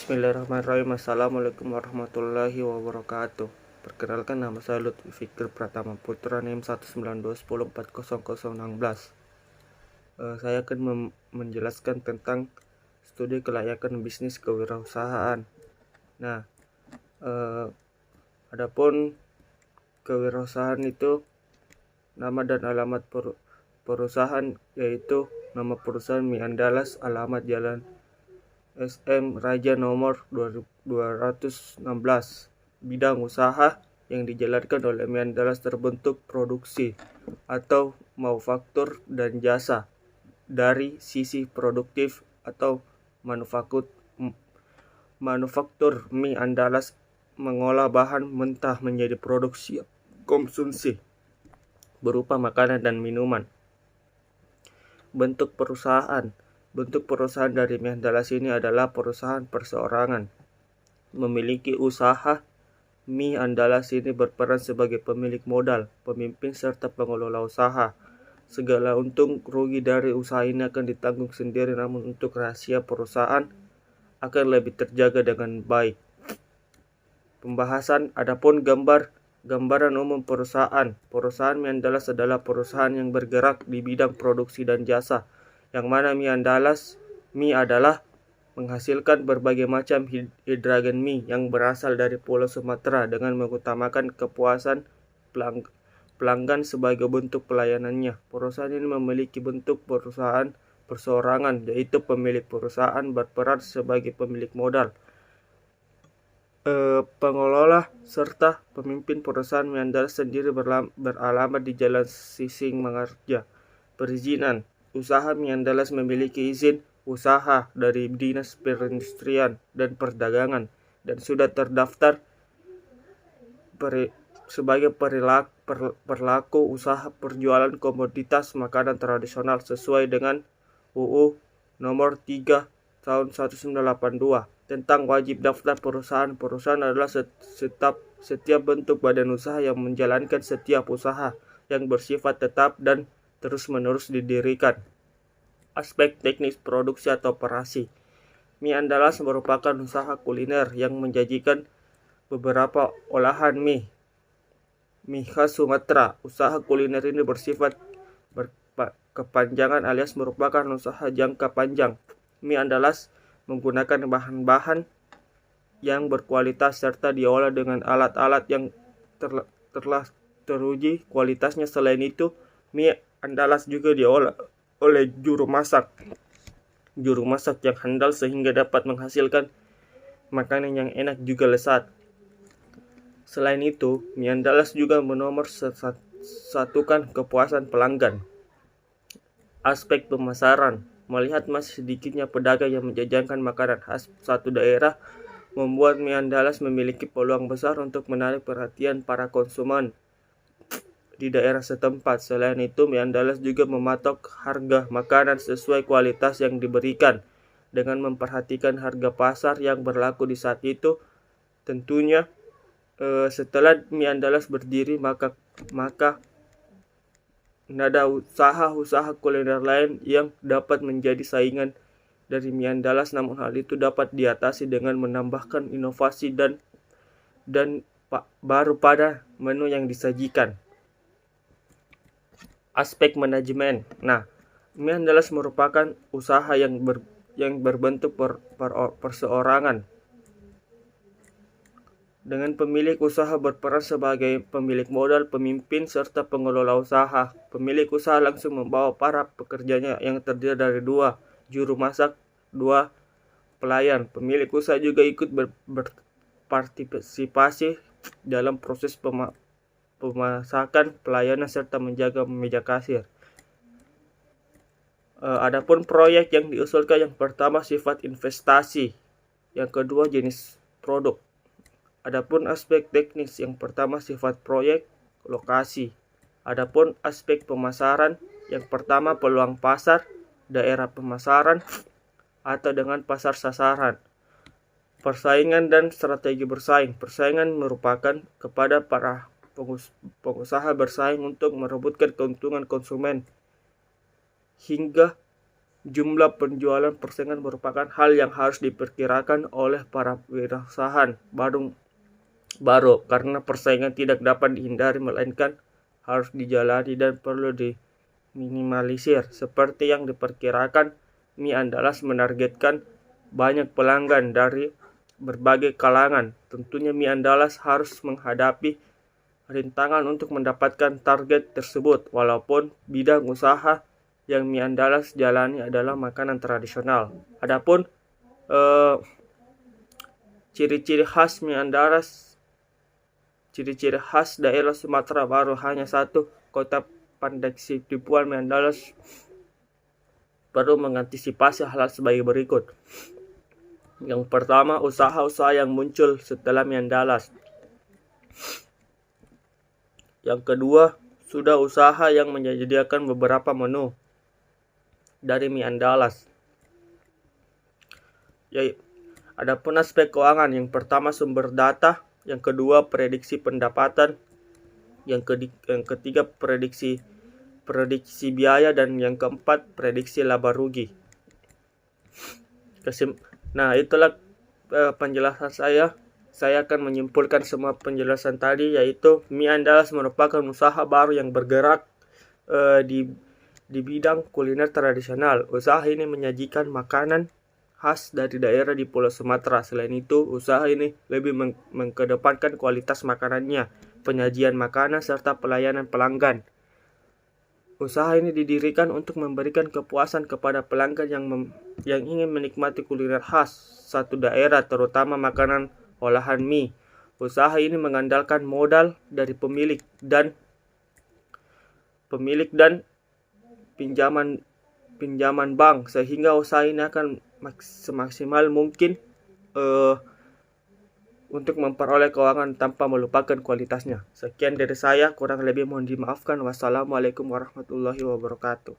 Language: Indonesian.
Bismillahirrahmanirrahim. Assalamualaikum warahmatullahi wabarakatuh. Perkenalkan, nama saya Lutfi Fikri Pratama Putra, NIM 19210400016. Saya akan menjelaskan tentang studi kelayakan bisnis kewirausahaan. Nah, adapun kewirausahaan itu nama dan alamat perusahaan, yaitu nama perusahaan Mie Andalas, alamat Jalan SM Raja nomor 216. Bidang usaha yang dijalankan oleh Mie Andalas terbentuk produksi atau manufaktur dan jasa. Dari sisi produktif atau manufaktur, Mie Andalas mengolah bahan mentah menjadi produksi konsumsi berupa makanan dan minuman. Bentuk perusahaan dari Mie Andalas ini adalah perusahaan perseorangan. Memiliki usaha, Mie Andalas ini berperan sebagai pemilik modal, pemimpin, serta pengelola usaha. Segala untung rugi dari usaha ini akan ditanggung sendiri, namun untuk rahasia perusahaan akan lebih terjaga dengan baik. Pembahasan. Adapun gambaran umum perusahaan. Perusahaan Mie Andalas adalah perusahaan yang bergerak di bidang produksi dan jasa, yang mana mie adalah menghasilkan berbagai macam hidragen mie yang berasal dari Pulau Sumatera dengan mengutamakan kepuasan pelanggan sebagai bentuk pelayanannya. Perusahaan ini memiliki bentuk perusahaan perseorangan, yaitu pemilik perusahaan berperan sebagai pemilik modal, pengelola, serta pemimpin. Perusahaan Mie Andalas sendiri beralamat di Jalan Sising Mangarja. Perizinan. Usaha Mie Andalas memiliki izin usaha dari Dinas Perindustrian dan Perdagangan dan sudah terdaftar sebagai pelaku usaha perjualan komoditas makanan tradisional sesuai dengan UU nomor 3 tahun 1982 tentang wajib daftar perusahaan. Perusahaan adalah setiap bentuk badan usaha yang menjalankan setiap usaha yang bersifat tetap dan terus-menerus didirikan. Aspek teknis produksi atau operasi. Mie Andalas merupakan usaha kuliner yang menjanjikan beberapa olahan mie khas Sumatera. Usaha kuliner ini bersifat berkepanjangan alias merupakan usaha jangka panjang. Mie Andalas menggunakan bahan-bahan yang berkualitas serta diolah dengan alat-alat yang telah teruji kualitasnya. Selain itu, Mie Andalas juga diolah oleh juru masak yang handal sehingga dapat menghasilkan makanan yang enak juga lezat. Selain itu, Mie Andalas juga menomor satukan kepuasan pelanggan. Aspek pemasaran. Melihat masih sedikitnya pedagang yang menjajakan makanan khas satu daerah, membuat Mie Andalas memiliki peluang besar untuk menarik perhatian para konsumen di daerah setempat. Selain itu, Mie Andalas juga mematok harga makanan sesuai kualitas yang diberikan dengan memperhatikan harga pasar yang berlaku di saat itu. Tentunya setelah Mie Andalas berdiri, maka ada usaha-usaha kuliner lain yang dapat menjadi saingan dari Mie Andalas, namun hal itu dapat diatasi dengan menambahkan inovasi dan baru pada menu yang disajikan. Aspek manajemen. Nah, Mie Andalas merupakan usaha yang berbentuk perseorangan, dengan pemilik usaha berperan sebagai pemilik modal, pemimpin, serta pengelola usaha. Pemilik usaha langsung membawa para pekerjanya yang terdiri dari 2 juru masak, 2 pelayan. Pemilik usaha juga ikut berpartisipasi dalam proses pemasakan, pelayanan, serta menjaga meja kasir. Adapun proyek yang diusulkan, yang pertama sifat investasi, yang kedua jenis produk. Adapun aspek teknis, yang pertama sifat proyek, lokasi. Adapun aspek pemasaran, yang pertama peluang pasar, daerah pemasaran atau dengan pasar sasaran. Persaingan dan strategi bersaing. Persaingan merupakan kepada para pengusaha bersaing untuk merebutkan keuntungan konsumen hingga jumlah penjualan persaingan merupakan hal yang harus diperkirakan oleh para wirausaha baru karena persaingan tidak dapat dihindari melainkan harus dijalani dan perlu diminimalisir. Seperti yang diperkirakan, mie Andalas menargetkan banyak pelanggan dari berbagai kalangan. Tentunya mie Andalas harus menghadapi rintangan untuk mendapatkan target tersebut, walaupun bidang usaha yang mie Andalas jalani adalah makanan tradisional. Adapun ciri-ciri khas mie Andalas, ciri-ciri khas daerah Sumatera Baru hanya satu, kota pandai tipuan mie Andalas perlu mengantisipasi hal sebagai berikut. Yang pertama, usaha-usaha yang muncul setelah mie Andalas. Yang kedua, sudah usaha yang menyediakan beberapa menu dari mie Andalas. Adapun aspek keuangan, yang pertama sumber data, yang kedua prediksi pendapatan, yang ketiga prediksi biaya, dan yang keempat prediksi laba rugi. Nah, itulah penjelasan saya. Saya akan menyimpulkan semua penjelasan tadi, yaitu mie Andalas merupakan usaha baru yang bergerak di bidang kuliner tradisional. Usaha ini menyajikan makanan khas dari daerah di Pulau Sumatera. Selain itu, usaha ini lebih mengedepankan kualitas makanannya, penyajian makanan, serta pelayanan pelanggan. Usaha ini didirikan untuk memberikan kepuasan kepada pelanggan yang ingin menikmati kuliner khas satu daerah, terutama makanan olahan mie. Usaha ini mengandalkan modal dari pemilik dan pinjaman bank, sehingga usaha ini akan semaksimal mungkin untuk memperoleh keuangan tanpa melupakan kualitasnya. Sekian dari saya, kurang lebih mohon dimaafkan. Wassalamualaikum warahmatullahi wabarakatuh.